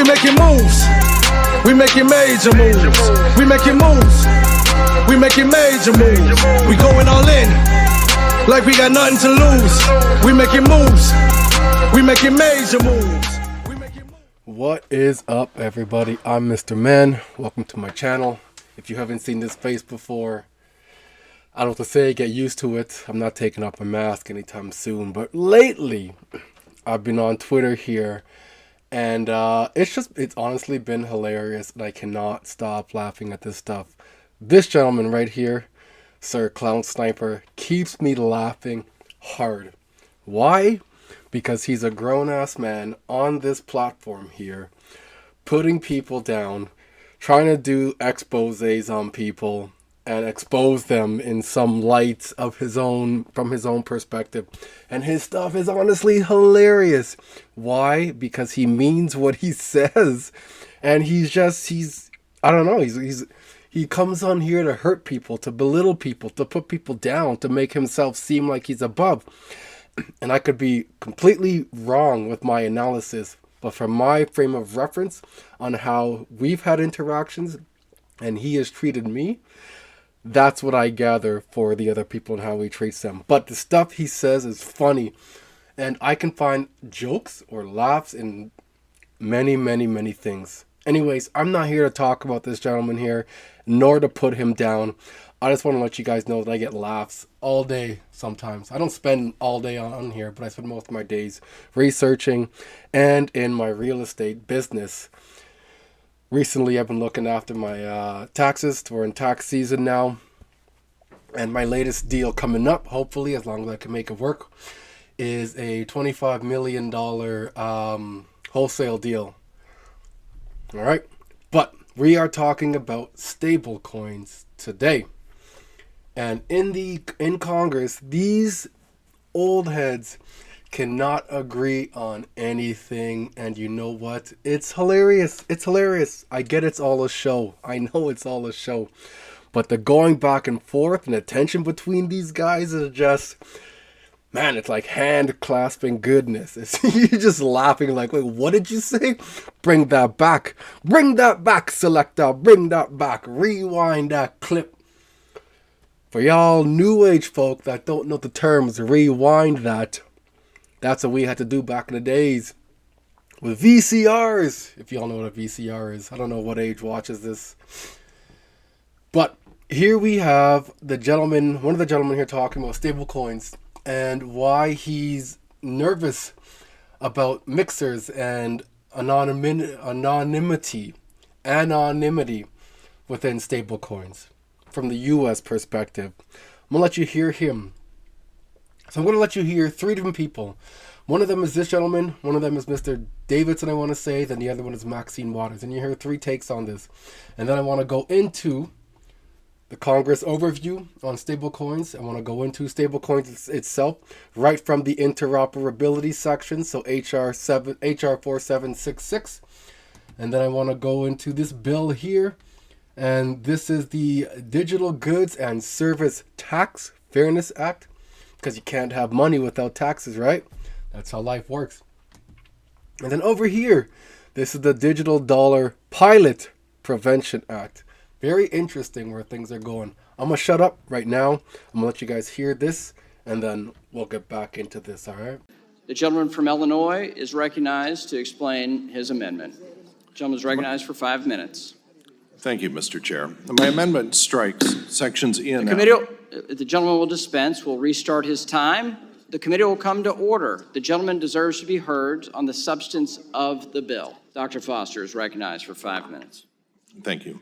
We making moves. We making major moves. We making moves. We making major moves. We going all in, like we got nothing to lose. We making moves. We making major moves. What is up, everybody? I'm Mr. Men. Welcome to my channel. If you haven't seen this face before, I don't know what to say, get used to it. I'm not taking off my mask anytime soon. But lately, I've been on Twitter here, and it's honestly been hilarious, and I cannot stop laughing at this stuff. This gentleman right here, Sir Clown Sniper, keeps me laughing hard. Why? Because he's a grown-ass man on this platform here, putting people down, trying to do exposés on people and expose them in some light of his own, from his own perspective. And his stuff is honestly hilarious. Why? Because he means what he says. And I don't know, he comes on here to hurt people, to belittle people, to put people down, to make himself seem like he's above. And I could be completely wrong with my analysis, but from my frame of reference on how we've had interactions and he has treated me, that's what I gather for the other people and how he treats them. But the stuff he says is funny, and I can find jokes or laughs in many, many, many things. Anyways, I'm not here to talk about this gentleman here, nor to put him down. I just want to let you guys know that I get laughs all day sometimes. I don't spend all day on here, but I spend most of my days researching and in my real estate business. Recently, I've been looking after my taxes. We're in tax season now. And my latest deal coming up, hopefully, as long as I can make it work, is a $25 million wholesale deal. All right? But we are talking about stablecoins today. And in Congress, these old heads cannot agree on anything. And you know what? It's hilarious. It's hilarious. I get it's all a show. I know it's all a show. But the going back and forth and the tension between these guys is just, man, it's like hand clasping goodness. You're just laughing like, wait, what did you say? Bring that back. Bring that back, selector. Bring that back. Rewind that clip. For y'all new age folk that don't know the terms, rewind that. That's what we had to do back in the days with VCRs. If y'all know what a VCR is. I don't know what age watches this. But here we have the gentleman, one of the gentlemen here talking about stablecoins and why he's nervous about mixers and anonymity within stablecoins. From the U.S. perspective. I'm going to let you hear him. So I'm going to let you hear three different people. One of them is this gentleman. One of them is Mr. Davidson, I want to say. Then the other one is Maxine Waters. And you hear three takes on this. And then I want to go into the Congress overview on stablecoins. I want to go into stablecoins itself right from the interoperability section. So HR 4766. And then I want to go into this bill here. And this is the Digital Goods and Service Tax Fairness Act, because you can't have money without taxes, right? That's how life works. And then over here, this is the Digital Dollar Pilot Prevention Act. Very interesting where things are going. I'm going to shut up right now. I'm going to let you guys hear this, and then we'll get back into this, all right? The gentleman from Illinois is recognized to explain his amendment. The gentleman is recognized for 5 minutes. Thank you, Mr. Chair. My amendment strikes sections E and F. The gentleman will dispense. We'll restart his time. The committee will come to order. The gentleman deserves to be heard on the substance of the bill. Dr. Foster is recognized for 5 minutes. Thank you.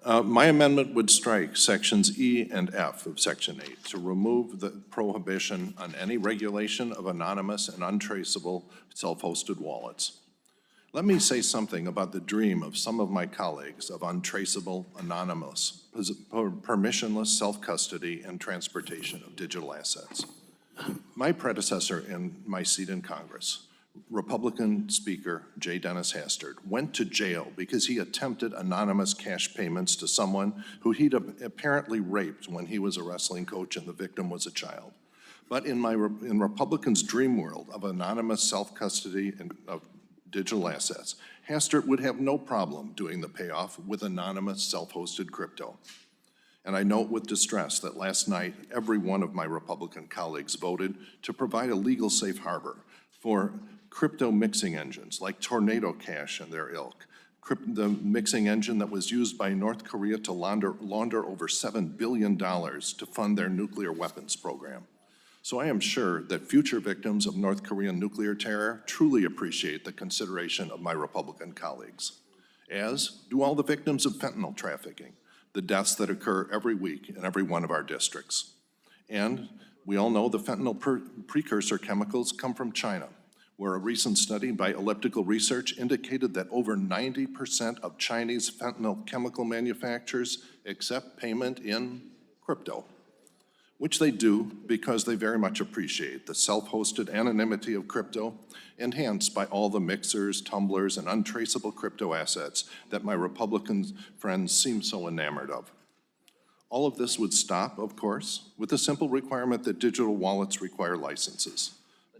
My amendment would strike sections E and F of Section 8 to remove the prohibition on any regulation of anonymous and untraceable self-hosted wallets. Let me say something about the dream of some of my colleagues of untraceable, anonymous, permissionless self-custody and transportation of digital assets. My predecessor in my seat in Congress, Republican Speaker J. Dennis Hastert, went to jail because he attempted anonymous cash payments to someone who he'd apparently raped when he was a wrestling coach and the victim was a child. But in Republicans' dream world of anonymous self-custody and of digital assets, Hastert would have no problem doing the payoff with anonymous self-hosted crypto. And I note with distress that last night, every one of my Republican colleagues voted to provide a legal safe harbor for crypto mixing engines like Tornado Cash and their ilk, the mixing engine that was used by North Korea to launder over $7 billion to fund their nuclear weapons program. So I am sure that future victims of North Korean nuclear terror truly appreciate the consideration of my Republican colleagues, as do all the victims of fentanyl trafficking, the deaths that occur every week in every one of our districts. And we all know the fentanyl precursor chemicals come from China, where a recent study by Elliptical Research indicated that over 90% of Chinese fentanyl chemical manufacturers accept payment in crypto, which they do because they very much appreciate the self-hosted anonymity of crypto, enhanced by all the mixers, tumblers, and untraceable crypto assets that my Republican friends seem so enamored of. All of this would stop, of course, with the simple requirement that digital wallets require licenses.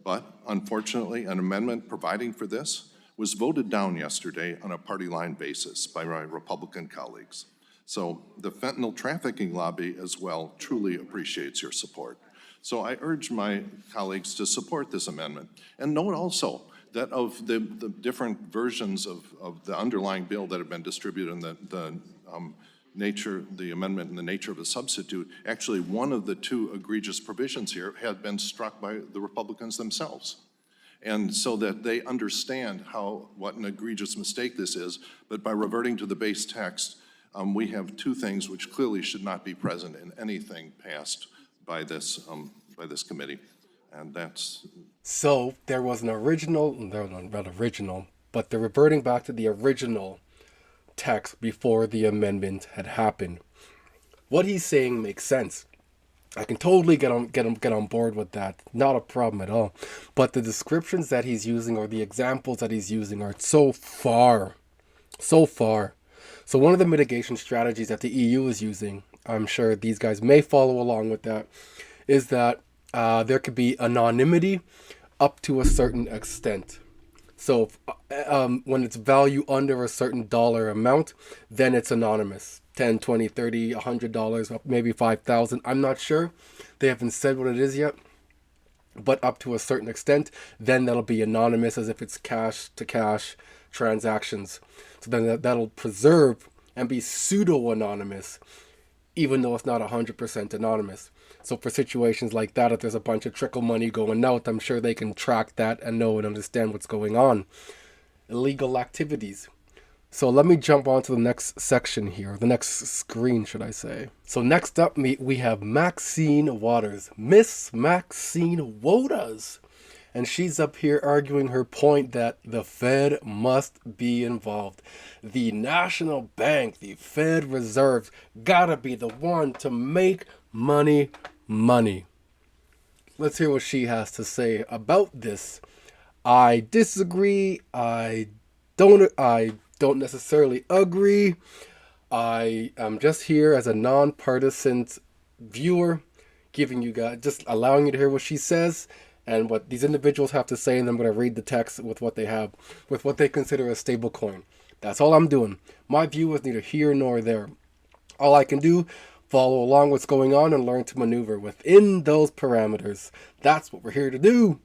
But unfortunately, an amendment providing for this was voted down yesterday on a party line basis by my Republican colleagues. So the fentanyl trafficking lobby as well truly appreciates your support. So I urge my colleagues to support this amendment. And note also that of the different versions of the underlying bill that have been distributed in the amendment in the nature of a substitute, actually one of the two egregious provisions here had been struck by the Republicans themselves. And so that they understand what an egregious mistake this is, but by reverting to the base text, we have two things which clearly should not be present in anything passed by this committee, and that's... So there was an original, not original, but they're reverting back to the original text before the amendment had happened. What he's saying makes sense. I can totally get on board with that. Not a problem at all. But the descriptions that he's using or the examples that he's using are so far. So one of the mitigation strategies that the EU is using, I'm sure these guys may follow along with that, is that there could be anonymity up to a certain extent. So when it's value under a certain dollar amount, then it's anonymous. 10, 20, 30, $100, maybe 5,000. I'm not sure. They haven't said what it is yet. But up to a certain extent, then that'll be anonymous as if it's cash to cash transactions. So then that'll preserve and be pseudo-anonymous, even though it's not 100% anonymous. So for situations like that, if there's a bunch of trickle money going out, I'm sure they can track that and know and understand what's going on. Illegal activities. So let me jump on to the next section here, the next screen, should I say. So next up, we have Maxine Waters, Miss Maxine Waters. And she's up here arguing her point that the Fed must be involved. The national bank, the Fed Reserve, gotta be the one to make money. Let's hear what she has to say about this. I disagree. I don't necessarily agree. I am just here as a nonpartisan viewer, giving you guys, just allowing you to hear what she says and what these individuals have to say, and I'm going to read the text with what they have, with what they consider a stable coin. That's all I'm doing. My view is neither here nor there. All I can do, follow along what's going on and learn to maneuver within those parameters. That's what we're here to do.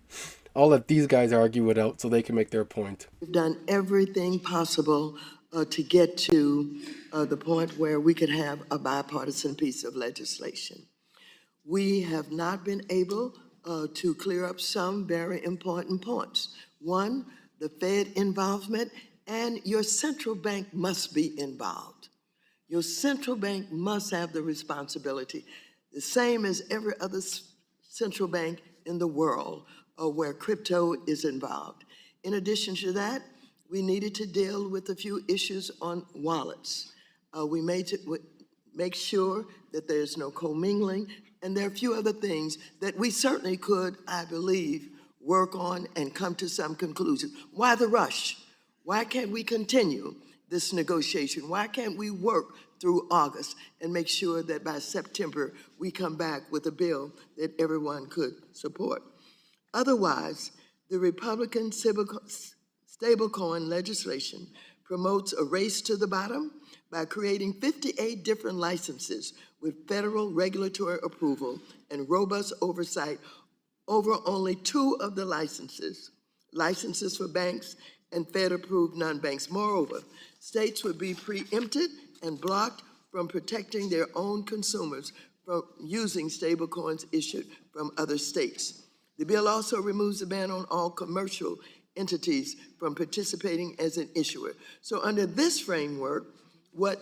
I'll let these guys argue it out so they can make their point. We've done everything possible to get to the point where we could have a bipartisan piece of legislation. We have not been able to clear up some very important points. One, the Fed involvement, and your central bank must be involved. Your central bank must have the responsibility, the same as every other central bank in the world where crypto is involved. In addition to that, we needed to deal with a few issues on wallets. We made to make sure that there's no commingling, and there are a few other things that we certainly could, I believe, work on and come to some conclusion. Why the rush? Why can't we continue this negotiation? Why can't we work through August and make sure that by September we come back with a bill that everyone could support? Otherwise, the Republican Stablecoin legislation promotes a race to the bottom by creating 58 different licenses with federal regulatory approval and robust oversight over only 2 of the licenses for banks and Fed-approved non-banks. Moreover, states would be preempted and blocked from protecting their own consumers from using stablecoins issued from other states. The bill also removes the ban on all commercial entities from participating as an issuer. So under this framework, what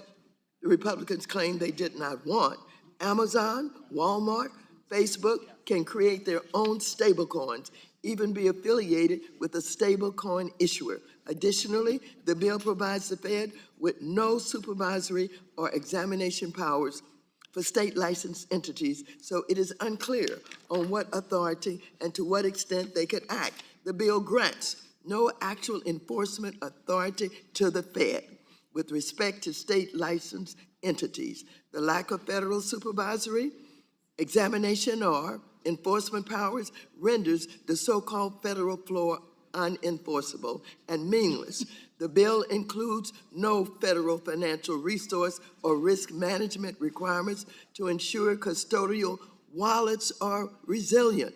the Republicans claim they did not want, Amazon, Walmart, Facebook can create their own stablecoins, even be affiliated with a stablecoin issuer. Additionally, the bill provides the Fed with no supervisory or examination powers for state licensed entities, so it is unclear on what authority and to what extent they could act. The bill grants no actual enforcement authority to the Fed with respect to state licensed entities. The lack of federal supervisory, examination, or enforcement powers renders the so-called federal floor unenforceable and meaningless. The bill includes no federal financial resource or risk management requirements to ensure custodial wallets are resilient.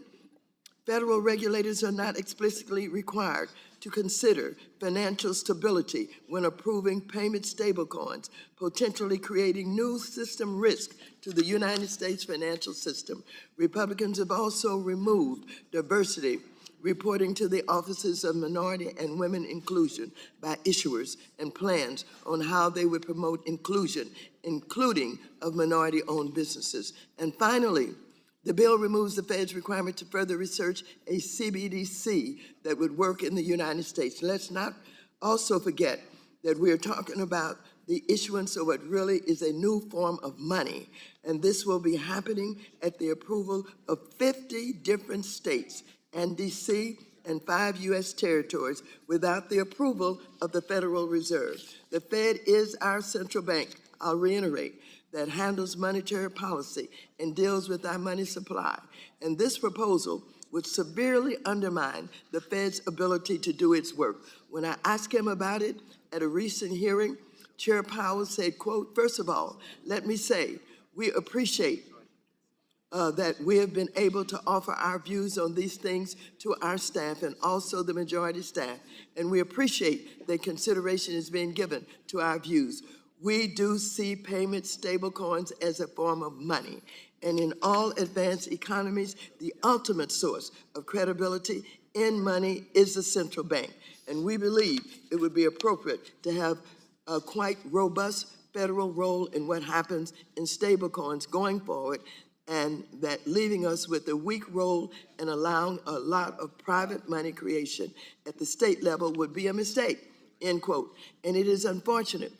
Federal regulators are not explicitly required to consider financial stability when approving payment stablecoins, potentially creating new system risk to the United States financial system. Republicans have also removed diversity reporting to the offices of minority and women inclusion by issuers and plans on how they would promote inclusion, including of minority-owned businesses. And finally, the bill removes the Fed's requirement to further research a Cbdc that would work in the United States. Let's not also forget that we're talking about the issuance of what really is a new form of money, and this will be happening at the approval of 50 different states and DC and 5 U.S. territories without the approval of the Federal Reserve. The Fed is our central bank, I'll reiterate, that handles monetary policy and deals with our money supply. And this proposal would severely undermine the Fed's ability to do its work. When I asked him about it at a recent hearing, Chair Powell said, quote, "First of all, let me say, we appreciate that we have been able to offer our views on these things to our staff and also the majority staff. And we appreciate that consideration is being given to our views. We do see payment stablecoins as a form of money. And in all advanced economies, the ultimate source of credibility in money is the central bank. And we believe it would be appropriate to have a quite robust federal role in what happens in stablecoins going forward, and that leaving us with a weak role and allowing a lot of private money creation at the state level would be a mistake," end quote. And it is unfortunate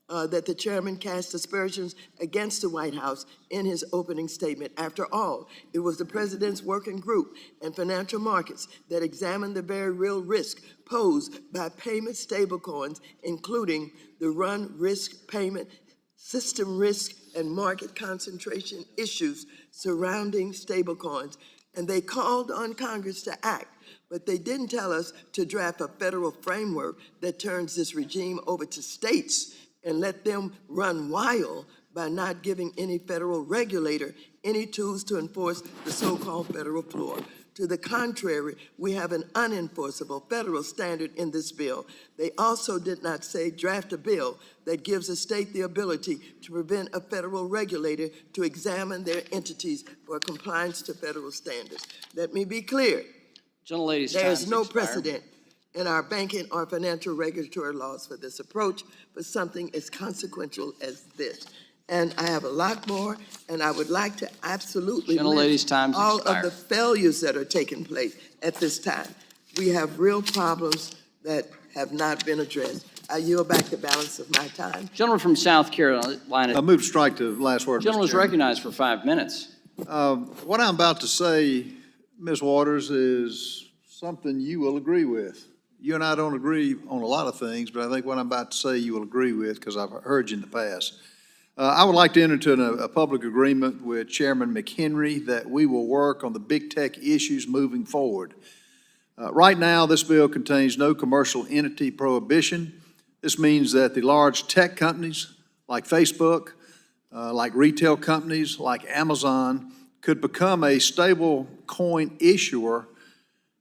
that the chairman cast aspersions against the White House in his opening statement. After all, it was the president's working group and financial markets that examined the very real risk posed by payment stablecoins, including the run risk, payment system risk, and market concentration issues surrounding stablecoins. And they called on Congress to act, but they didn't tell us to draft a federal framework that turns this regime over to states and let them run wild by not giving any federal regulator any tools to enforce the so-called federal floor. To the contrary, we have an unenforceable federal standard in this bill. They also did not say draft a bill that gives a state the ability to prevent a federal regulator to examine their entities for compliance to federal standards. Let me be clear. Gentlelady's There is time's no expired. precedent in our banking or financial regulatory laws for this approach for something as consequential as this. And I have a lot more, and I would like to absolutely Gentlelady's list time's all expired. of the failures that are taking place at this time. We have real problems that have not been addressed. I yield back the balance of my time. Gentleman from South Carolina. I move to strike the last word, Mr. Gentleman is Chairman. recognized for 5 minutes. What I'm about to say, Ms. Waters, is something you will agree with. You and I don't agree on a lot of things, but I think what I'm about to say you will agree with because I've heard you in the past. I would like to enter into a public agreement with Chairman McHenry that we will work on the big tech issues moving forward. Right now, this bill contains no commercial entity prohibition. This means that the large tech companies like Facebook, like retail companies like Amazon, could become a stable coin issuer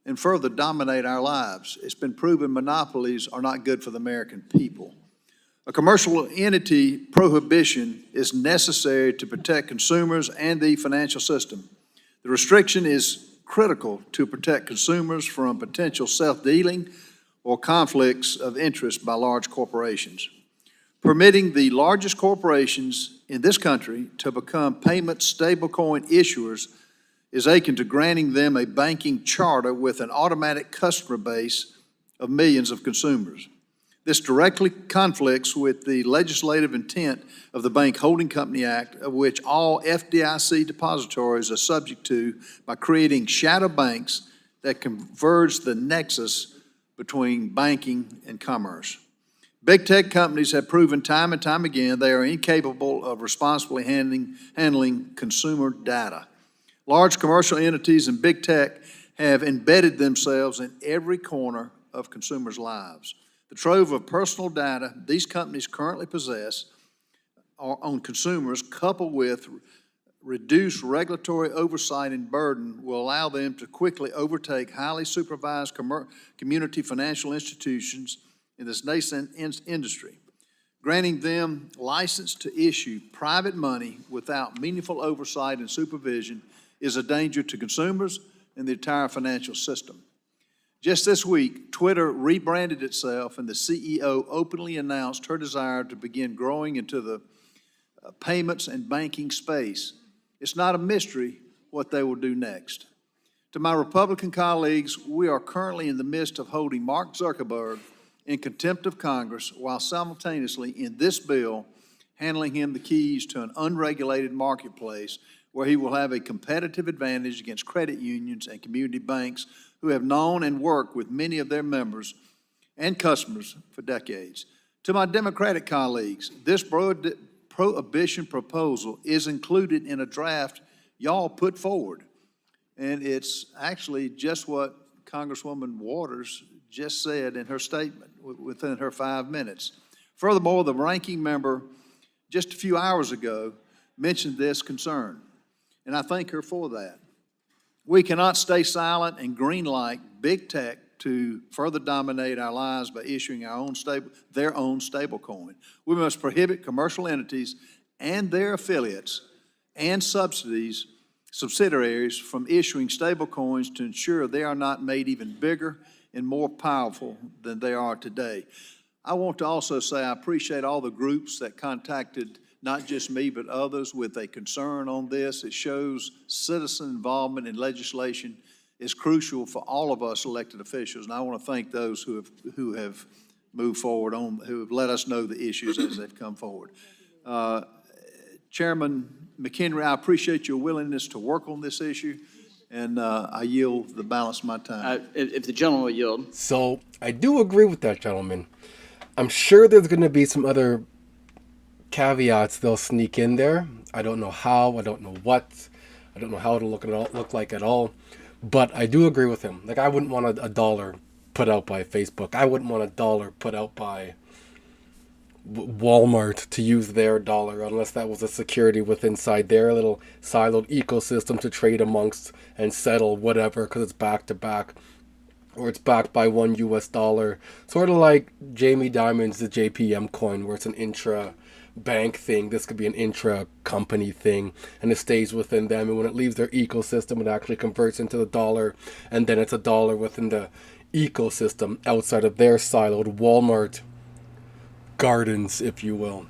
and further dominate our lives. It's been proven monopolies are not good for the American people. A commercial entity prohibition is necessary to protect consumers and the financial system. The restriction is critical to protect consumers from potential self-dealing or conflicts of interest by large corporations. Permitting the largest corporations in this country to become payment stablecoin issuers is akin to granting them a banking charter with an automatic customer base of millions of consumers. This directly conflicts with the legislative intent of the Bank Holding Company Act, of which all FDIC depositories are subject to, by creating shadow banks that converge the nexus between banking and commerce. Big tech companies have proven time and time again they are incapable of responsibly handling consumer data. Large commercial entities and big tech have embedded themselves in every corner of consumers' lives. The trove of personal data these companies currently possess on consumers, coupled with reduced regulatory oversight and burden, will allow them to quickly overtake highly supervised community financial institutions in this nascent industry. Granting them license to issue private money without meaningful oversight and supervision is a danger to consumers and the entire financial system. Just this week, Twitter rebranded itself, and the CEO openly announced her desire to begin growing into the payments and banking space. It's not a mystery what they will do next. To my Republican colleagues, we are currently in the midst of holding Mark Zuckerberg in contempt of Congress, while simultaneously in this bill handing him the keys to an unregulated marketplace where he will have a competitive advantage against credit unions and community banks who have known and worked with many of their members and customers for decades. To my Democratic colleagues, this prohibition proposal is included in a draft y'all put forward. And it's actually just what Congresswoman Waters just said in her statement within her 5 minutes. Furthermore, the ranking member just a few hours ago mentioned this concern, and I thank her for that. We cannot stay silent and greenlight big tech to further dominate our lives by issuing their own stablecoin. We must prohibit commercial entities and their affiliates and subsidiaries from issuing stablecoins to ensure they are not made even bigger and more powerful than they are today. I want to also say I appreciate all the groups that contacted not just me, but others with a concern on this. It shows citizen involvement in legislation is crucial for all of us elected officials. And I want to thank those who have moved forward on, who have let us know the issues as they've come forward. Chairman McHenry, I appreciate your willingness to work on this issue, and I yield the balance of my time. If the gentleman will yield. So I do agree with that gentleman. I'm sure there's going to be some other caveats they'll sneak in there. I don't know how, I don't know what, I don't know how it'll look like at all, but I do agree with him. Like, I wouldn't want a dollar put out by Facebook. I wouldn't want a dollar put out by Walmart to use their dollar unless that was a security with inside their little siloed ecosystem to trade amongst and settle whatever, because it's back to back, or it's backed by $1 US, sort of like Jamie Dimon's the JPM coin, where it's an intra bank thing. This could be an intra company thing, and it stays within them, and when it leaves their ecosystem, it actually converts into the dollar, and then it's a dollar within the ecosystem outside of their siloed Walmart gardens, if you will.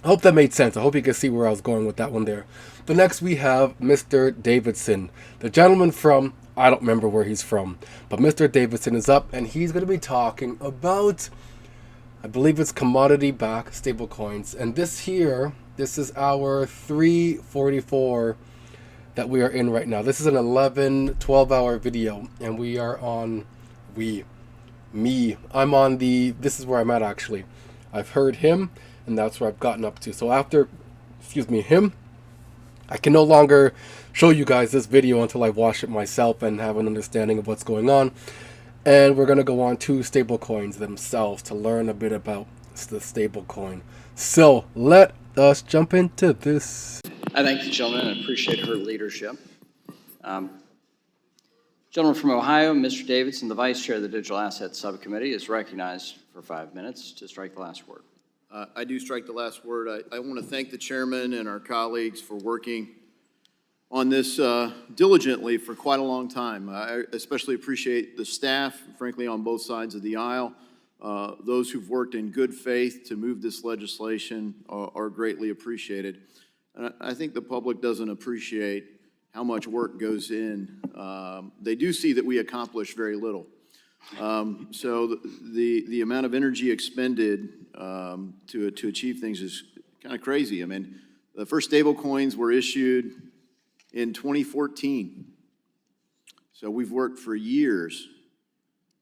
I hope that made sense. I hope you can see where I was going with that one there. But next we have Mr. Davidson, the gentleman from, I don't remember where he's from, but Mr. Davidson is up, and he's going to be talking about, I believe it's commodity-backed stablecoins. And this is our 344 that we are in right now. This is an 12-hour video, and we are on, I'm on this is where I'm at actually. I've heard him, and that's where I've gotten up to. So after, him, I can no longer show you guys this video until I watch it myself and have an understanding of what's going on. And we're going to go on to stablecoins themselves to learn a bit about the stablecoin. So let us jump into this. I thank the gentleman and appreciate her leadership. Gentleman from Ohio, Mr. Davidson, the Vice Chair of the Digital Assets Subcommittee, is recognized for 5 minutes to strike the last word. I do strike the last word. I want to thank the chairman and our colleagues for working on this diligently for quite a long time. I especially appreciate the staff, frankly, on both sides of the aisle. Those who've worked in good faith to move this legislation are greatly appreciated. And I think the public doesn't appreciate how much work goes in. They do see that we accomplish very little. So the amount of energy expended to achieve things is kind of crazy. I mean, the first stable coins were issued in 2014. So we've worked for years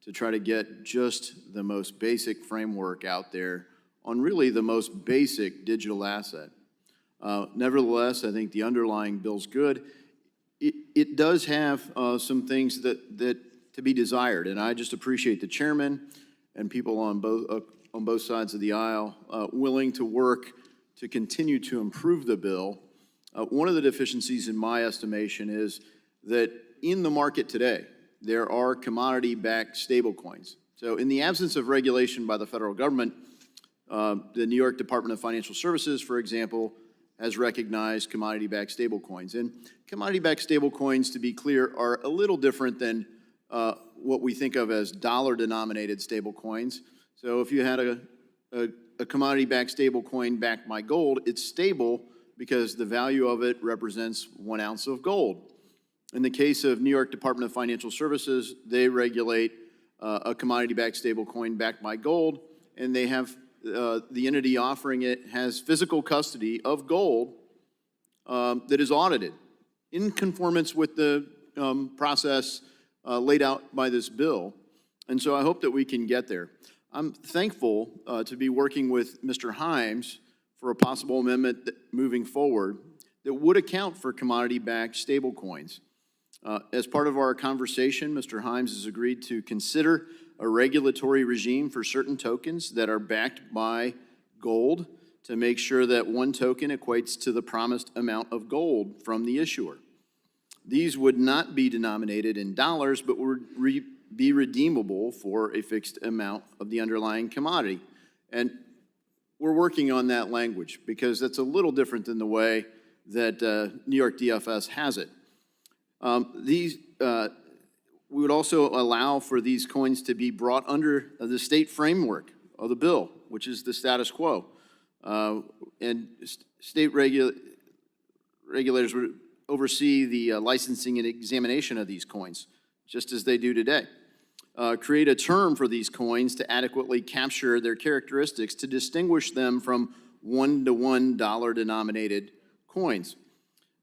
to try to get just the most basic framework out there on really the most basic digital asset. Nevertheless, I think the underlying bill's good. It does have some things that to be desired, and I just appreciate the chairman and people on both sides of the aisle willing to work to continue to improve the bill. One of the deficiencies, in my estimation, is that in the market today, there are commodity-backed stablecoins. So in the absence of regulation by the federal government, the New York Department of Financial Services, for example, has recognized commodity-backed stablecoins. And commodity-backed stablecoins, to be clear, are a little different than what we think of as dollar-denominated stablecoins. So if you had a commodity-backed stablecoin backed by gold, it's stable because the value of it represents 1 ounce of gold. In the case of New York Department of Financial Services, they regulate a commodity-backed stablecoin backed by gold, and they have the entity offering it has physical custody of gold that is audited in conformance with the process laid out by this bill. And so I hope that we can get there. I'm thankful to be working with Mr. Himes for a possible amendment moving forward that would account for commodity-backed stablecoins. As part of our conversation, Mr. Himes has agreed to consider a regulatory regime for certain tokens that are backed by gold to make sure that one token equates to the promised amount of gold from the issuer. These would not be denominated in dollars, but would be redeemable for a fixed amount of the underlying commodity. And we're working on that language because that's a little different than the way that New York DFS has it. We would also allow for these coins to be brought under the state framework of the bill, which is the status quo. And state regulators would oversee the licensing and examination of these coins, just as they do today. Create a term for these coins to adequately capture their characteristics to distinguish them from one-to-one dollar-denominated coins.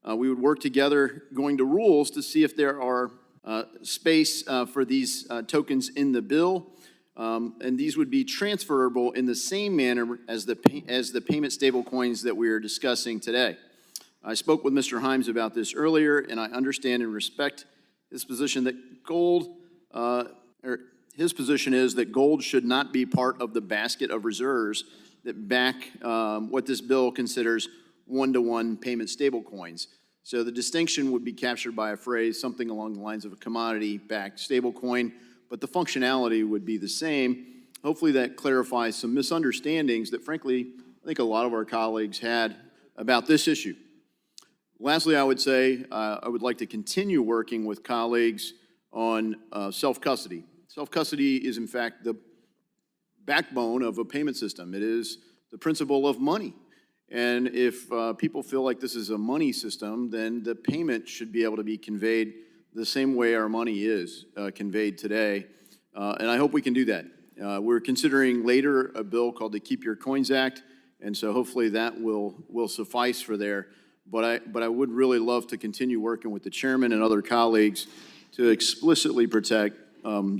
We would work together going to rules to see if there are space for these tokens in the bill, and these would be transferable in the same manner as the payment stable coins that we are discussing today. I spoke with Mr. Himes about this earlier, and I understand and respect his position that gold, his position is that gold should not be part of the basket of reserves that back what this bill considers one-to-one payment stable coins. So the distinction would be captured by a phrase, something along the lines of a commodity-backed stablecoin, but the functionality would be the same. Hopefully that clarifies some misunderstandings that, frankly, I think a lot of our colleagues had about this issue. Lastly, I would say I would like to continue working with colleagues on self-custody. Self-custody is, in fact, the backbone of a payment system. It is the principle of money. And if people feel like this is a money system, then the payment should be able to be conveyed the same way our money is conveyed today. And I hope we can do that. We're considering later a bill called the Keep Your Coins Act, and so hopefully that will suffice for there. But I would really love to continue working with the chairman and other colleagues to explicitly protect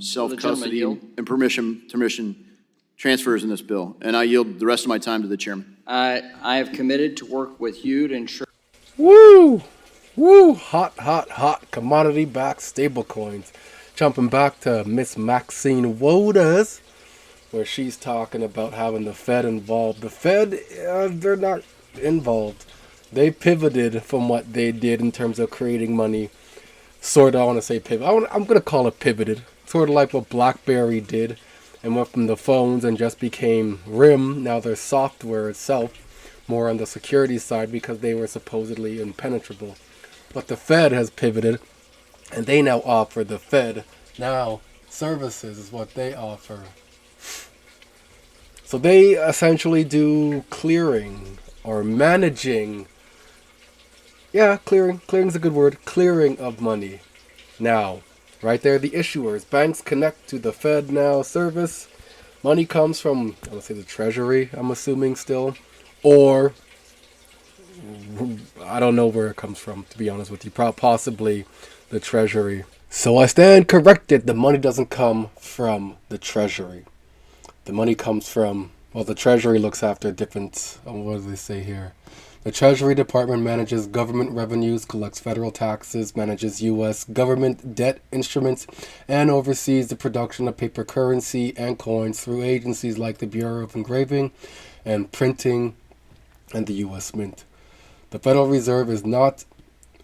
self-custody and permission transfers in this bill. And I yield the rest of my time to the chairman. I have committed to work with you to ensure Woo! Woo! Hot, hot, hot commodity-backed stablecoins. Jumping back to Miss Maxine Waters, where she's talking about having the Fed involved. The Fed, they're not involved. They pivoted from what they did in terms of creating money. Sort of, I want to say pivot. I'm going to call it pivoted. Sort of like what BlackBerry did and went from the phones and just became RIM. Now their software itself, more on the security side because they were supposedly impenetrable. But the Fed has pivoted and they now offer the Fed now services is what they offer. So they essentially do clearing or managing. Yeah, clearing. Clearing's a good word. Clearing of money. Now, right there, the issuers. Banks connect to the Fed now service. Money comes from, I would say, the Treasury, I'm assuming still. Or, I don't know where it comes from, to be honest with you. Possibly the Treasury. So I stand corrected. The money doesn't come from the Treasury. The money comes from, well, the Treasury looks after different, what do they say here? The Treasury Department manages government revenues, collects federal taxes, manages U.S. government debt instruments, and oversees the production of paper currency and coins through agencies like the Bureau of Engraving and Printing and the U.S. Mint. The Federal Reserve is not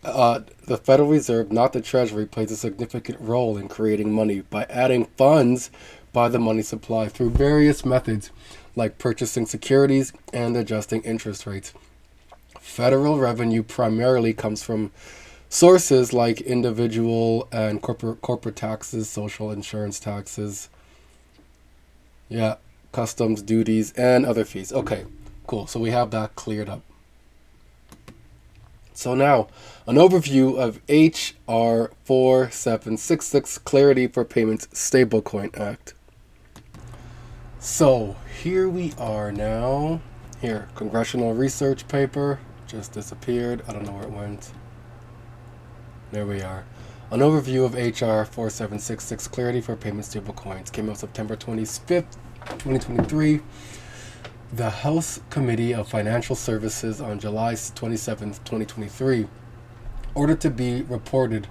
the Federal Reserve, not the Treasury, plays a significant role in creating money by adding funds by the money supply through various methods like purchasing securities and adjusting interest rates. Federal revenue primarily comes from sources like individual and corporate taxes, social insurance taxes, customs duties, and other fees. Okay, cool. So we have that cleared up. So now, an overview of H.R. 4766, Clarity for Payments Stablecoin Act. So here we are now. Here, congressional research paper just disappeared. I don't know where it went. There we are. An overview of H.R. 4766, Clarity for Payment Stablecoins. Came out September 25th, 2023. The House Committee of Financial Services on July 27th, 2023 ordered to be reported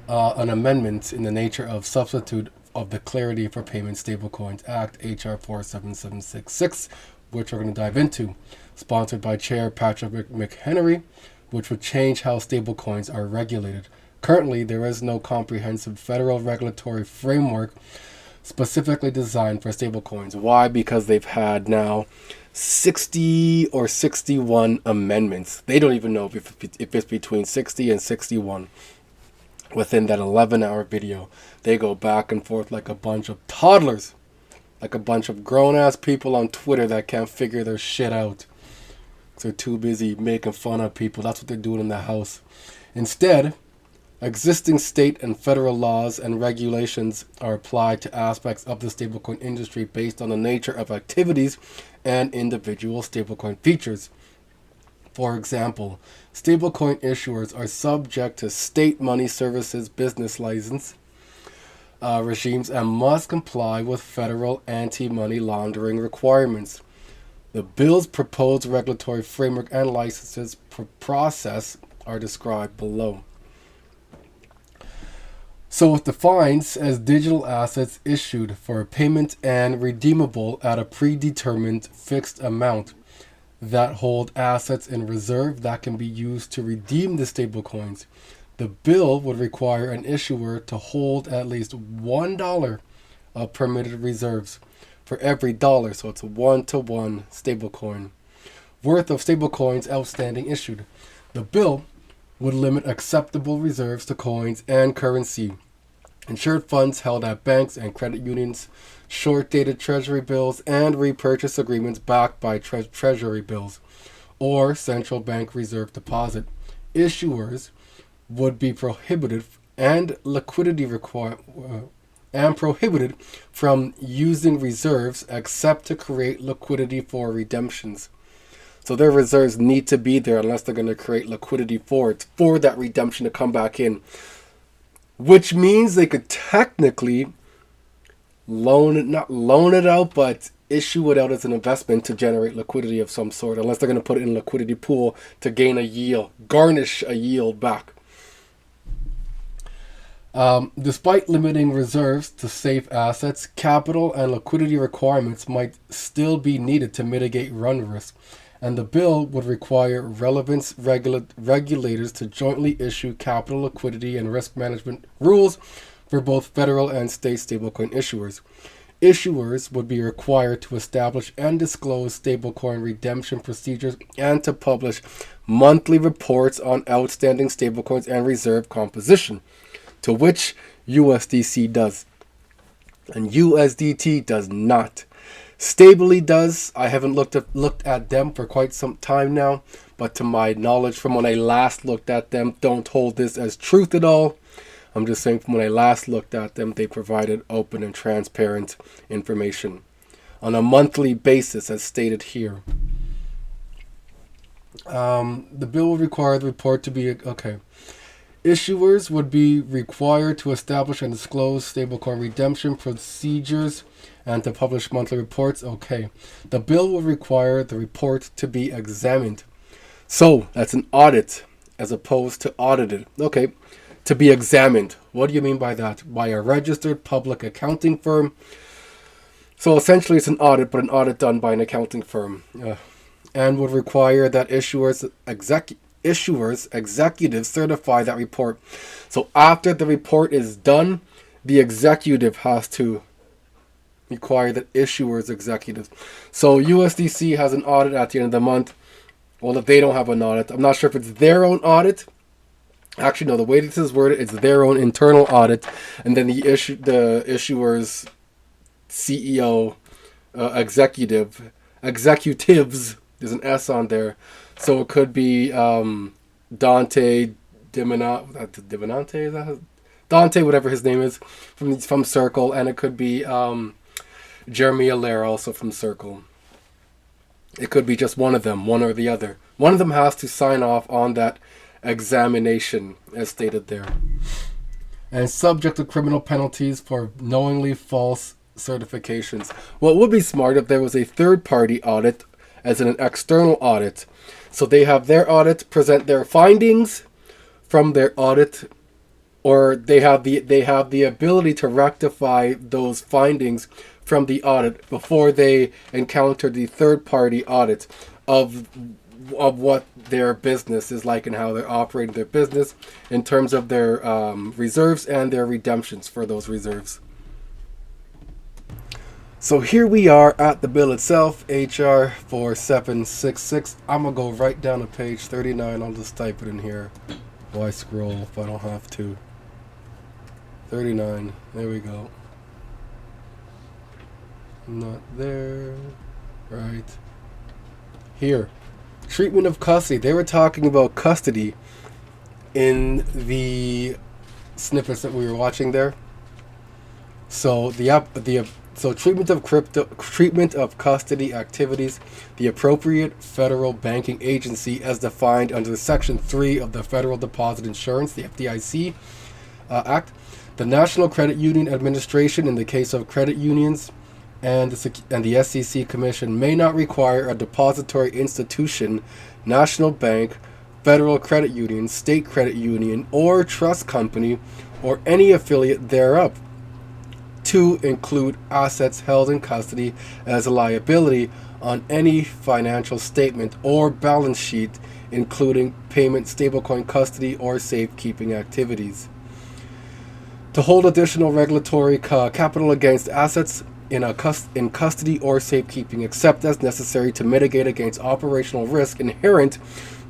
an amendment in the nature of substitute of the Clarity for Payment Stablecoins Act, H.R. 47766, which we're going to dive into, sponsored by Chair Patrick McHenry, which would change how stablecoins are regulated. Currently, there is no comprehensive federal regulatory framework specifically designed for stablecoins. Why? Because they've had now 60 or 61 amendments. They don't even know if it's between 60 and 61. Within that 11-hour video, they go back and forth like a bunch of toddlers. Like a bunch of grown-ass people on Twitter that can't figure their shit out. They're too busy making fun of people. That's what they're doing in the House. Instead, existing state and federal laws and regulations are applied to aspects of the stablecoin industry based on the nature of activities and individual stablecoin features. For example, stablecoin issuers are subject to state money services business license regimes and must comply with federal anti-money laundering requirements. The bill's proposed regulatory framework and licenses process are described below. So it defines as digital assets issued for payment and redeemable at a predetermined fixed amount that hold assets in reserve that can be used to redeem the stablecoins. The bill would require an issuer to hold at least $1 of permitted reserves for every dollar, so it's a 1-to-1 stablecoin worth of stablecoins outstanding issued. The bill would limit acceptable reserves to coins and currency, insured funds held at banks and credit unions, short-dated treasury bills, and repurchase agreements backed by treasury bills or central bank reserve deposit. Issuers would be prohibited and prohibited from using reserves except to create liquidity for redemptions. So their reserves need to be there unless they're going to create liquidity for it, for that redemption to come back in. Which means they could technically not loan it out, but issue it out as an investment to generate liquidity of some sort, unless they're going to put it in a liquidity pool to gain a yield, garnish a yield back. Despite limiting reserves to safe assets, capital and liquidity requirements might still be needed to mitigate run risk, and the bill would require relevant regulators to jointly issue capital, liquidity, and risk management rules for both federal and state stablecoin issuers. Issuers would be required to establish and disclose stablecoin redemption procedures and to publish monthly reports on outstanding stablecoins and reserve composition, to which USDC does. And USDT does not. Stably does. I haven't looked at them for quite some time now, but to my knowledge from when I last looked at them, don't hold this as truth at all. I'm just saying from when I last looked at them, they provided open and transparent information on a monthly basis as stated here. The bill will require the report to be, okay. Issuers would be required to establish and disclose stablecoin redemption procedures and to publish monthly reports. Okay. The bill will require the report to be examined. So that's an audit as opposed to audited. Okay. To be examined. What do you mean by that? By a registered public accounting firm. So essentially it's an audit, but an audit done by an accounting firm. And would require that issuers, executives certify that report. So after the report is done, the executive has to require that issuers, executives. So USDC has an audit at the end of the month. Well, if they don't have an audit, I'm not sure if it's their own audit. Actually, no, the way this is worded, it's their own internal audit. And then the issuer's CEO, executives, there's an S on there. So it could be Dante Divinante, is that Dante, whatever his name is, from Circle, and it could be Jeremy Allaire, also from Circle. It could be just one of them, one or the other. One of them has to sign off on that examination, as stated there, and subject to criminal penalties for knowingly false certifications. Well, it would be smart if there was a third-party audit, as in an external audit. So they have their audit, present their findings from their audit, or they have the ability to rectify those findings from the audit before they encounter the third-party audit of what their business is like and how they're operating their business in terms of their reserves and their redemptions for those reserves. So here we are at the bill itself, HR 4766. I'm going to go right down to page 39. I'll just type it in here. Why scroll if I don't have to? 39. There we go. Not there. Right. Here. Treatment of custody. They were talking about custody in the snippets that we were watching there. So treatment of custody activities, the appropriate federal banking agency as defined under Section 3 of the Federal Deposit Insurance, the FDIC Act, the National Credit Union Administration in the case of credit unions, and the SEC Commission may not require a depository institution, national bank, federal credit union, state credit union, or trust company, or any affiliate thereof, to include assets held in custody as a liability on any financial statement or balance sheet, including payment, stablecoin custody, or safekeeping activities. To hold additional regulatory capital against assets in custody or safekeeping, except as necessary to mitigate against operational risk inherent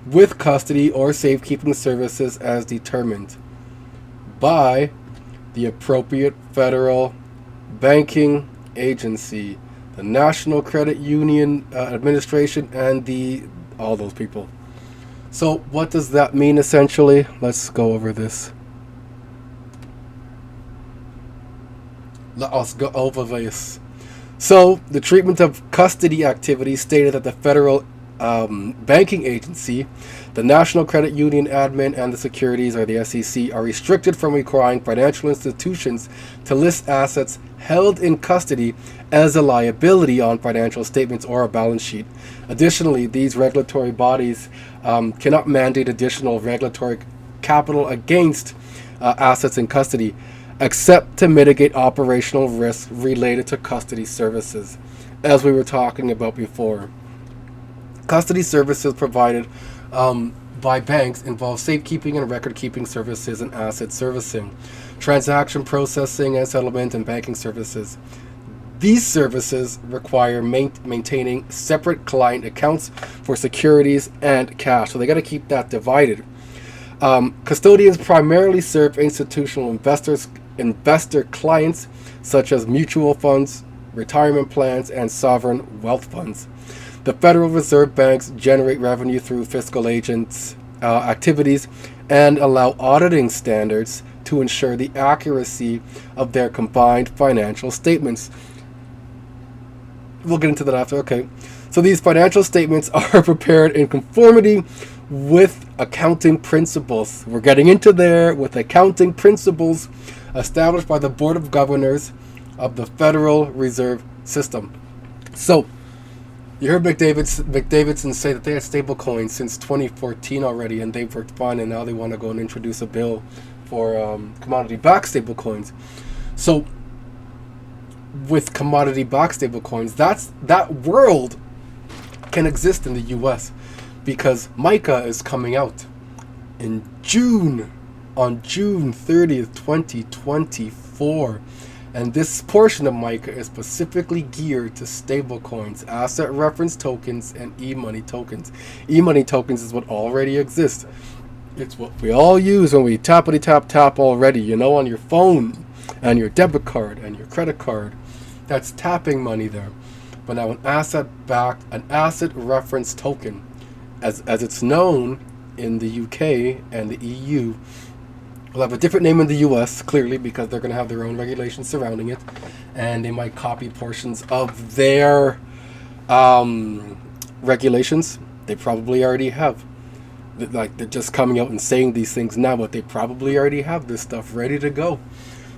with custody or safekeeping services as determined by the appropriate federal banking agency, the National Credit Union Administration, and all those people. So what does that mean essentially? Let's go over this. Let's go over this. So the treatment of custody activities stated that the federal banking agency, the National Credit Union Admin, and the Securities, or the SEC, are restricted from requiring financial institutions to list assets held in custody as a liability on financial statements or a balance sheet. Additionally, these regulatory bodies cannot mandate additional regulatory capital against assets in custody, except to mitigate operational risks related to custody services, as we were talking about before. Custody services provided by banks involve safekeeping and record-keeping services and asset servicing, transaction processing and settlement, and banking services. These services require maintaining separate client accounts for securities and cash, so they got to keep that divided. Custodians primarily serve institutional investor clients such as mutual funds, retirement plans, and sovereign wealth funds. The Federal Reserve banks generate revenue through fiscal agents' activities and allow auditing standards to ensure the accuracy of their combined financial statements. We'll get into that after. Okay. So these financial statements are prepared in conformity with accounting principles. We're getting into there with accounting principles established by the Board of Governors of the Federal Reserve System. So, you heard McDavidson say that they had stablecoins since 2014 already, and they've worked fine, and now they want to go and introduce a bill for commodity-backed stablecoins. So, with commodity-backed stablecoins, that world can exist in the U.S. because MICA is coming out in June, on June 30th, 2024. And this portion of MICA is specifically geared to stablecoins, asset reference tokens, and e-money tokens. E-money tokens is what already exists. It's what we all use when we tap already, you know, on your phone and your debit card and your credit card. That's tapping money there. But now an asset reference token, as it's known in the UK and the EU, will have a different name in the US, clearly, because they're going to have their own regulations surrounding it, and they might copy portions of their regulations. They probably already have. Like, they're just coming out and saying these things now, but they probably already have this stuff ready to go,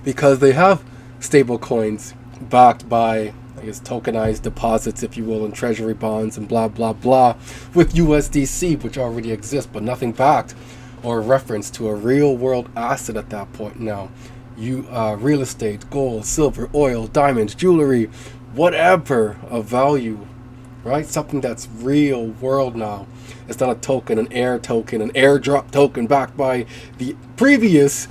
because they have stable coins backed by, I guess, tokenized deposits, if you will, and treasury bonds and blah, blah, blah, with USDC, which already exists, but nothing backed or reference to a real world asset at that point now. Real estate, gold, silver, oil, diamonds, jewelry, whatever of value, right? Something that's real world now. It's not a token, an airdrop token backed by the previous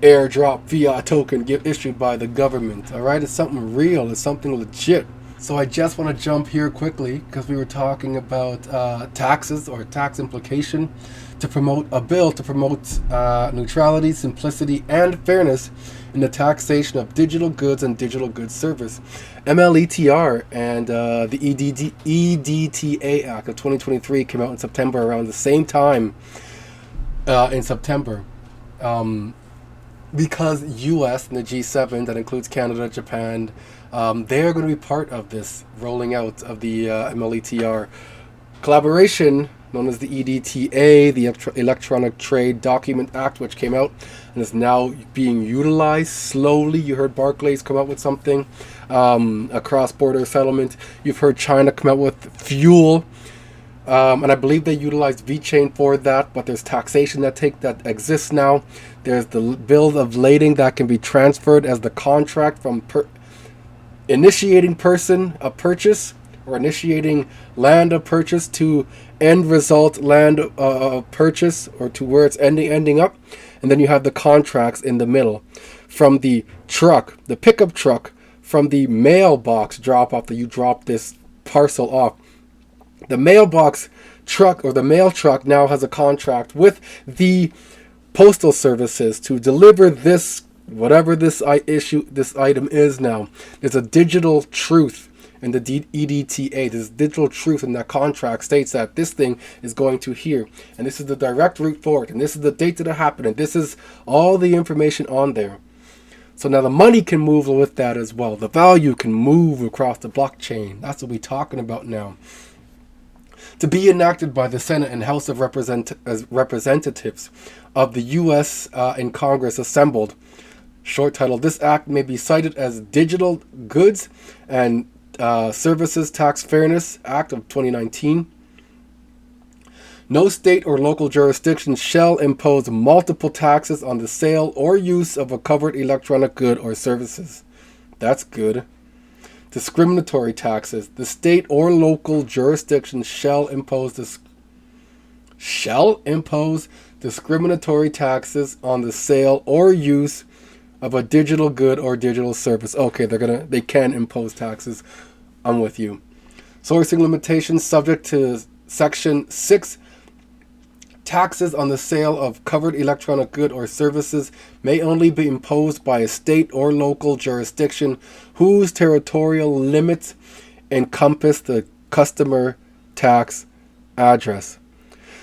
airdrop fiat token issued by the government, all right? It's something real, it's something legit. So I just want to jump here quickly because we were talking about taxes or tax implication, to promote a bill to promote neutrality, simplicity, and fairness in the taxation of digital goods and digital goods service. MLETR and the EDTA Act of 2023 came out in September, around the same time in September. Because US and the G7, that includes Canada, Japan, they are going to be part of this rolling out of the MLETR collaboration, known as the EDTA, the Electronic Trade Document Act, which came out and is now being utilized slowly. You heard Barclays come out with something, a cross-border settlement. You've heard China come out with fuel, and I believe they utilized VeChain for that, but there's taxation that exists now. There's the bill of lading that can be transferred as the contract from initiating person of purchase, or initiating land of purchase, to end result land of purchase, or to where it's ending up. And then you have the contracts in the middle, from the truck, the pickup truck, from the mailbox drop off that you drop this parcel off. The mailbox truck, or the mail truck, now has a contract with the postal services to deliver this, whatever this item is now. There's a digital truth in the EDTA. There's digital truth in that contract states that this thing is going to here, and this is the direct route for it, and this is the date that it happened, and this is all the information on there. So now the money can move with that as well. The value can move across the blockchain. That's what we're talking about now. to be enacted by the Senate and House of Representatives of the U.S. in Congress assembled. Short title, this act may be cited as Digital Goods and Services Tax Fairness Act of 2019. No state or local jurisdiction shall impose multiple taxes on the sale or use of a covered electronic good or services. That's good. Discriminatory taxes. The state or local jurisdiction shall impose discriminatory taxes on the sale or use of a digital good or digital service. Okay, they can impose taxes. I'm with you. Sourcing limitations subject to Section 6. Taxes on the sale of covered electronic good or services may only be imposed by a state or local jurisdiction whose territorial limits encompass the customer tax address.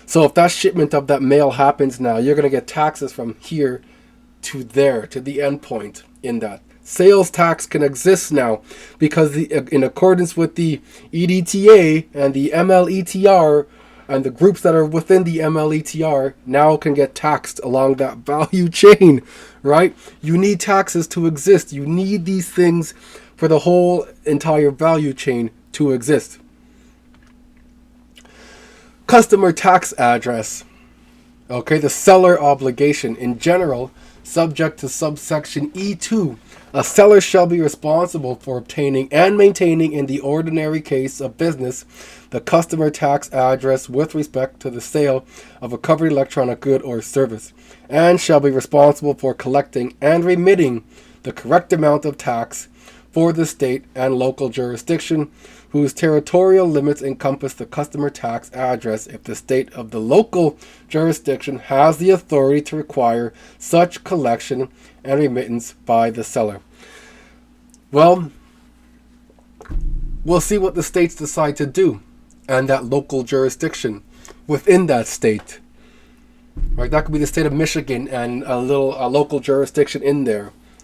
So if that shipment of that mail happens now, you're going to get taxes from here to there, to the end point in that. Sales tax can exist now because in accordance with the EDTA and the MLETR, and the groups that are within the MLETR now can get taxed along that value chain, right? You need taxes to exist. You need these things for the whole entire value chain to exist. Customer tax address. Okay, the seller obligation. In general, subject to subsection E2, a seller shall be responsible for obtaining and maintaining in the ordinary case of business the customer tax address with respect to the sale of a covered electronic good or service, and shall be responsible for collecting and remitting the correct amount of tax for the state and local jurisdiction whose territorial limits encompass the customer tax address if the state of the local jurisdiction has the authority to require such collection and remittance by the seller. Well, we'll see what the states decide to do and that local jurisdiction within that state. Right, that could be the state of Michigan and a local jurisdiction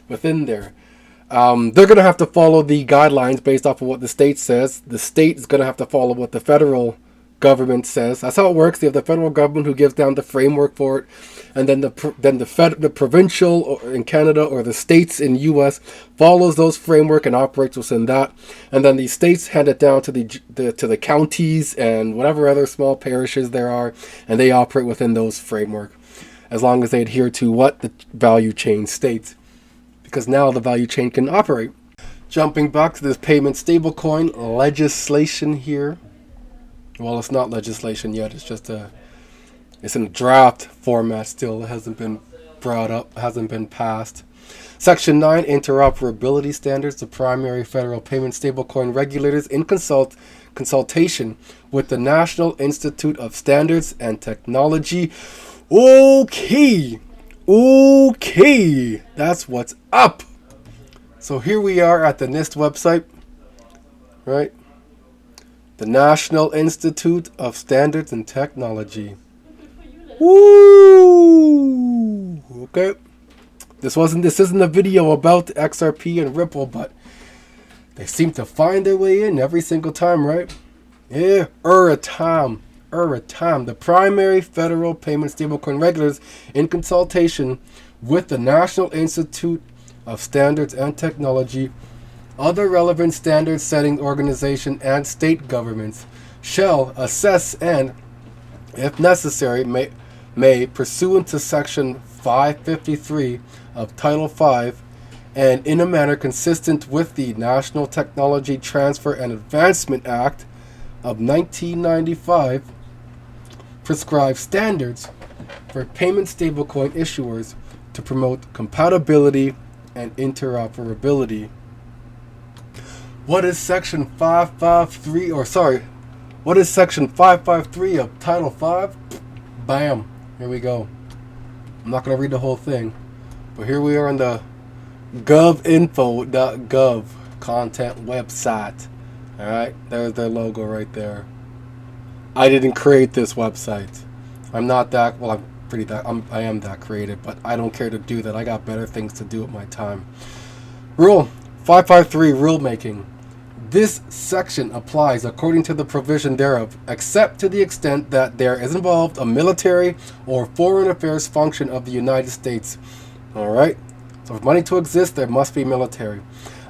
within there. They're going to have to follow the guidelines based off of what the state says. The state is going to have to follow what the federal government says. That's how it works. You have the federal government who gives down the framework for it, and then the provincial in Canada or the states in U.S. follows those framework and operates within that, and then the states hand it down to the counties and whatever other small parishes there are, and they operate within those framework as long as they adhere to what the value chain states. Because now the value chain can operate. Jumping back to this payment stablecoin legislation here. Well, it's not legislation yet. It's just it's in a draft format still. It hasn't been brought up, hasn't been passed. Section 9, Interoperability Standards. The primary federal payment stablecoin regulators in consultation with the National Institute of Standards and Technology. Okay, that's what's up. So here we are at the NIST website, right? The National Institute of Standards and Technology. Woo! Okay. This isn't a video about XRP and Ripple, but they seem to find their way in every single time, right? Yeah, time. The primary federal payment stablecoin regulators in consultation with the National Institute of Standards and Technology, other relevant standard setting organization and state governments shall assess and, if necessary, may pursuant to section 553 of Title V and in a manner consistent with the National Technology Transfer and Advancement Act of 1995, prescribe standards for payment stablecoin issuers to promote compatibility and interoperability. What is section 553 of Title V? Bam, here we go. I'm not going to read the whole thing, but here we are on the govinfo.gov content website. All right, there's their logo right there. I didn't create this website. I'm not that, well, I am that creative, but I don't care to do that. I got better things to do with my time. Rule 553, rulemaking. This section applies according to the provision thereof, except to the extent that there is involved a military or foreign affairs function of the United States. All right? So for money to exist, there must be military.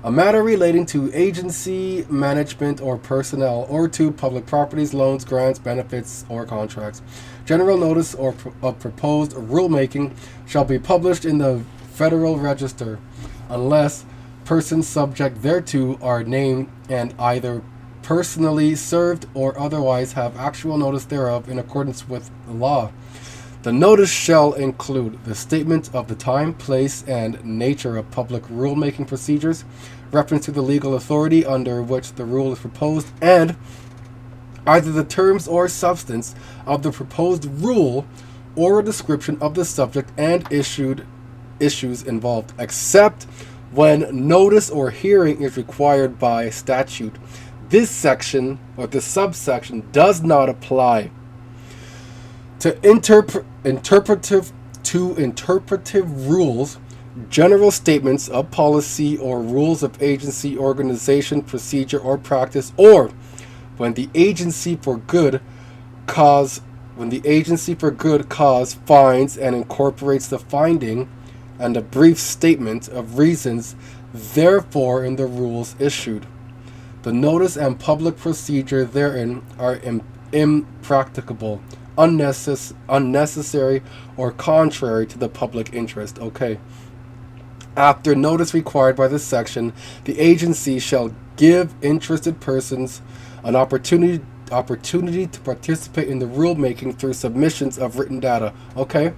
A matter relating to agency, management, or personnel, or to public properties, loans, grants, benefits, or contracts. General notice of proposed rulemaking shall be published in the Federal Register, unless persons subject thereto are named and either personally served or otherwise have actual notice thereof in accordance with the law. The notice shall include the statement of the time, place, and nature of public rulemaking procedures, reference to the legal authority under which the rule is proposed, and either the terms or substance of the proposed rule or a description of the subject and issues involved, except when notice or hearing is required by statute. This section or this subsection does not apply to interpretive rules, general statements of policy, or rules of agency, organization, procedure, or practice, or when the agency for good cause finds and incorporates the finding and a brief statement of reasons therefore in the rules issued. The notice and public procedure therein are impracticable, unnecessary, or contrary to the public interest. Okay. After notice required by this section, the agency shall give interested persons an opportunity to participate in the rulemaking through submissions of written data. Okay.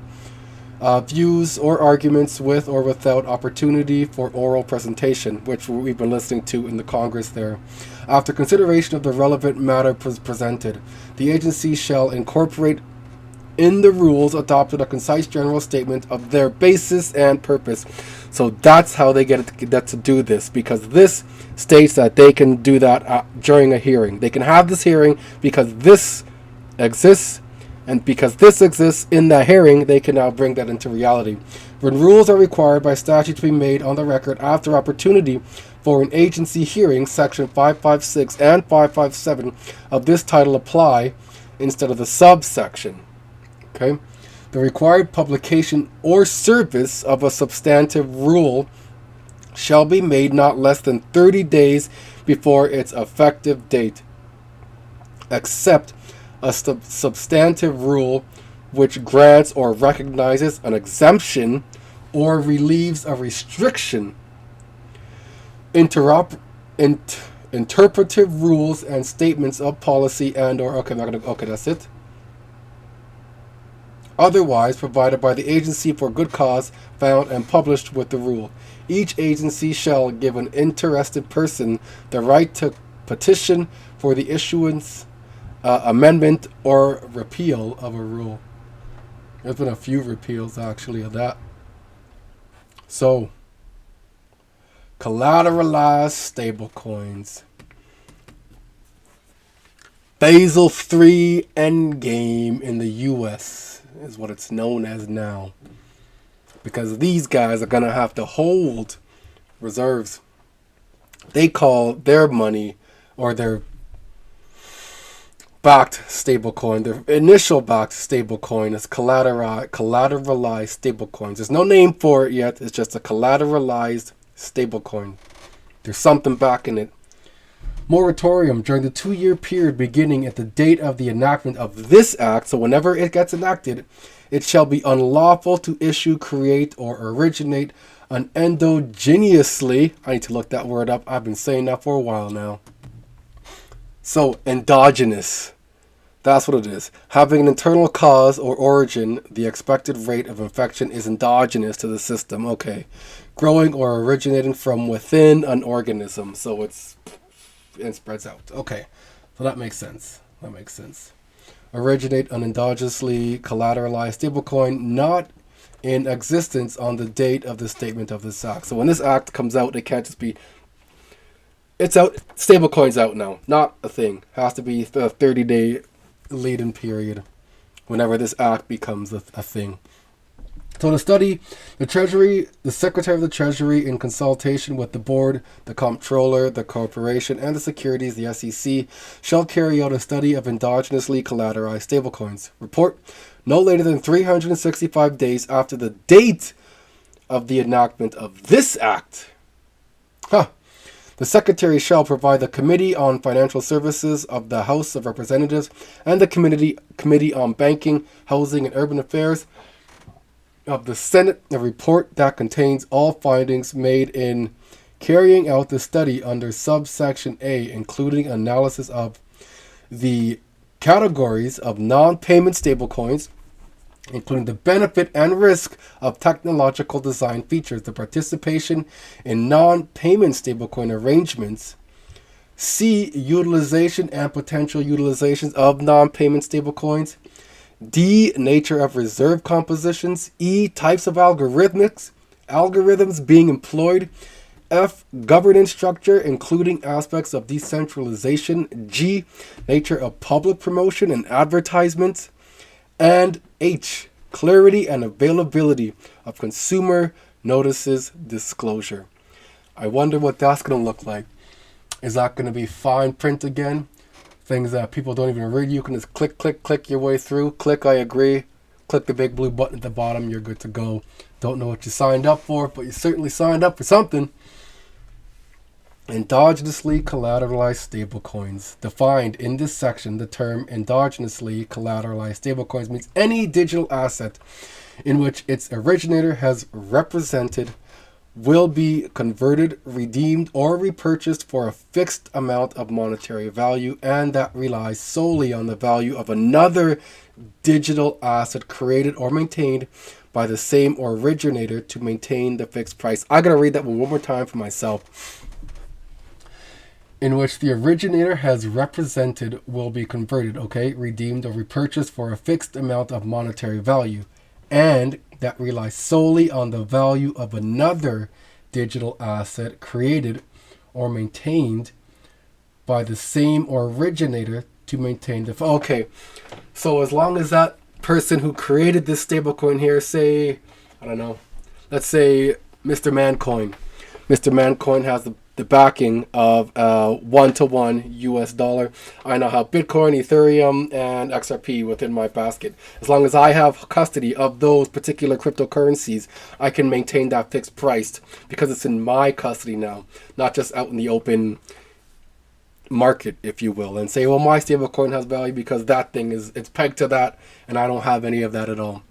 Views or arguments with or without opportunity for oral presentation, which we've been listening to in the Congress there. After consideration of the relevant matter presented, the agency shall incorporate in the rules adopted a concise general statement of their basis and purpose. So that's how they get to do this, because this states that they can do that during a hearing. They can have this hearing because this exists, and because this exists in that hearing, they can now bring that into reality. When rules are required by statute to be made on the record after opportunity for an agency hearing, section 556 and 557 of this title apply instead of the subsection. Okay? The required publication or service of a substantive rule shall be made not less than 30 days before its effective date, except a substantive rule which grants or recognizes an exemption or relieves a restriction. Interpretive rules and statements of policy and or okay, that's it. Otherwise provided by the agency for good cause found and published with the rule. Each agency shall give an interested person the right to petition for the issuance, amendment, or repeal of a rule. There's been a few repeals actually of that. So, collateralized stablecoins. Basel III endgame in the U.S. is what it's known as now. Because these guys are going to have to hold reserves. They call their money, or their backed stablecoin, their initial backed stablecoin is collateralized stablecoins. There's no name for it yet. It's just a collateralized stablecoin. There's something backing it. Moratorium during the 2-year period beginning at the date of the enactment of this act. So whenever it gets enacted, it shall be unlawful to issue, create, or originate an endogenously. I need to look that word up. I've been saying that for a while now. So, endogenous. That's what it is. Having an internal cause or origin, the expected rate of infection is endogenous to the system. Okay. Growing or originating from within an organism. So it spreads out. Okay. So that makes sense. Originate an endogenously collateralized stablecoin not in existence on the date of the statement of this act. So when this act comes out, it can't just be... It's out. Stablecoin's out now. Not a thing. Has to be the 30-day lead-in period whenever this act becomes a thing. So the study, the Secretary of the Treasury, in consultation with the board, the comptroller, the corporation, and the securities, the SEC, shall carry out a study of endogenously collateralized stablecoins. Report no later than 365 days after the date of the enactment of this act. The Secretary shall provide the Committee on Financial Services of the House of Representatives and the Committee on Banking, Housing, and Urban Affairs of the Senate a report that contains all findings made in carrying out the study under subsection A, including analysis of the categories of non-payment stablecoins, including the benefit and risk of technological design features, the participation in non-payment stablecoin arrangements, C, utilization and potential utilizations of non-payment stablecoins, D, nature of reserve compositions, E, types of algorithms being employed, F, governance structure, including aspects of decentralization, G, nature of public promotion and advertisements, and H, clarity and availability of consumer notices disclosure. I wonder what that's going to look like. Is that going to be fine print again? Things that people don't even read. You can just click your way through. Click, I agree. Click the big blue button at the bottom. You're good to go. Don't know what you signed up for, but you certainly signed up for something. Endogenously collateralized stablecoins. Defined in this section, the term endogenously collateralized stablecoins means any digital asset in which its originator has represented will be converted, redeemed, or repurchased for a fixed amount of monetary value, and that relies solely on the value of another digital asset created or maintained by the same originator to maintain the fixed price. I gotta read that one more time for myself. In which the originator has represented will be converted, redeemed or repurchased for a fixed amount of monetary value, and that relies solely on the value of another digital asset created or maintained by the same originator to maintain the... Okay, so as long as that person who created this stablecoin here, say, I don't know, let's say Mr. Mancoin. Mr. Mancoin has the backing of 1-to-1 US dollar. I now have Bitcoin, Ethereum, and XRP within my basket. As long as I have custody of those particular cryptocurrencies, I can maintain that fixed price because it's in my custody now, not just out in the open market, if you will, and say, well, my stablecoin has value because that thing it's pegged to that, and I don't have any of that at all.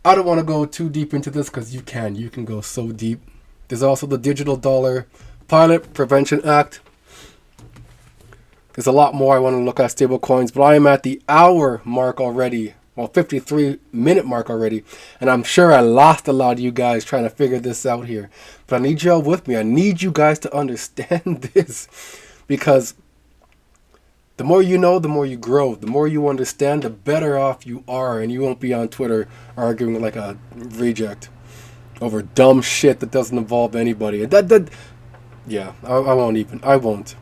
I don't want to go too deep into this because you can go so deep. There's also the Digital Dollar Pilot Prevention Act. There's a lot more I want to look at stablecoins, but I am at the hour mark already. Well, 53-minute mark already. And I'm sure I lost a lot of you guys trying to figure this out here. But I need y'all with me. I need you guys to understand this. Because the more you know, the more you grow. The more you understand, the better off you are. And you won't be on Twitter arguing like a reject over dumb shit that doesn't involve anybody. I won't.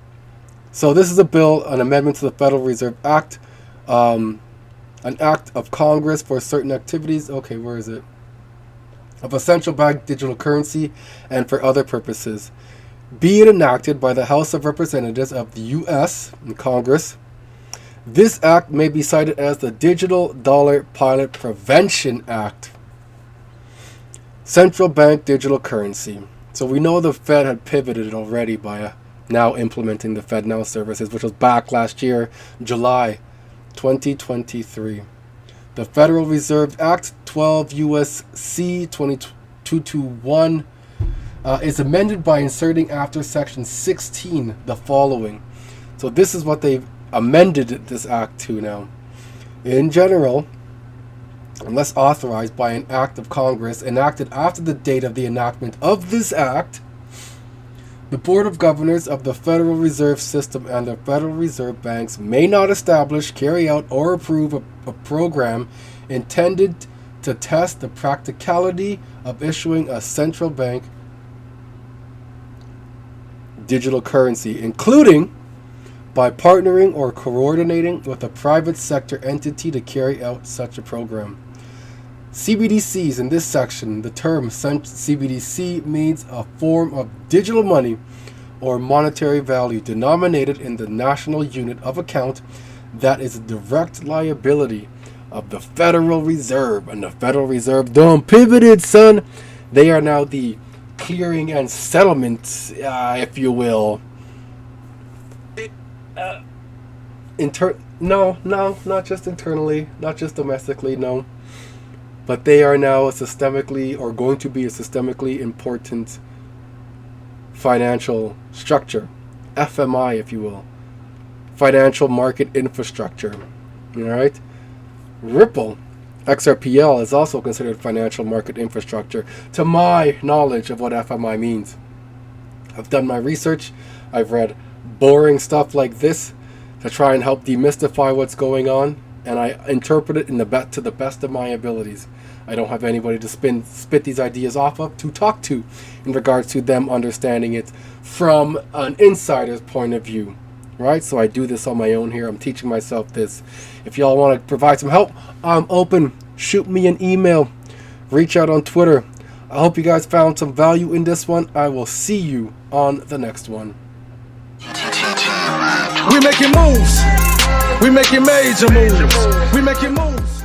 So this is a bill, an amendment to the Federal Reserve Act, an act of Congress for certain activities. Okay, where is it? Of a central bank digital currency and for other purposes. Be it enacted by the House of Representatives of the U.S. and Congress. This act may be cited as the Digital Dollar Pilot Prevention Act. Central bank digital currency. So we know the Fed had pivoted already by now implementing the FedNow services, which was back last year, July 2023. The Federal Reserve Act 12 U.S.C. 2221 is amended by inserting after Section 16 the following. So this is what they've amended this act to now. In general, unless authorized by an act of Congress enacted after the date of the enactment of this act, the Board of Governors of the Federal Reserve System and the Federal Reserve Banks may not establish, carry out, or approve a program intended to test the practicality of issuing a central bank digital currency, including by partnering or coordinating with a private sector entity to carry out such a program. CBDCs in this section, the term CBDC means a form of digital money or monetary value denominated in the national unit of account that is a direct liability of the Federal Reserve. And the Federal Reserve done pivoted, son. They are now the clearing and settlement, if you will. No, not just internally, not just domestically, no. But they are now a systemically, or going to be a systemically important financial structure. FMI, if you will. Financial market infrastructure. Alright? Ripple, XRPL, is also considered financial market infrastructure, to my knowledge of what FMI means. I've done my research. I've read boring stuff like this to try and help demystify what's going on, and I interpret it to the best of my abilities. I don't have anybody to spit these ideas off of, to talk to, in regards to them understanding it from an insider's point of view. Right? So I do this on my own here. I'm teaching myself this. If y'all want to provide some help, I'm open. Shoot me an email. Reach out on Twitter. I hope you guys found some value in this one. I will see you on the next one. We making moves. We making major moves. We making moves.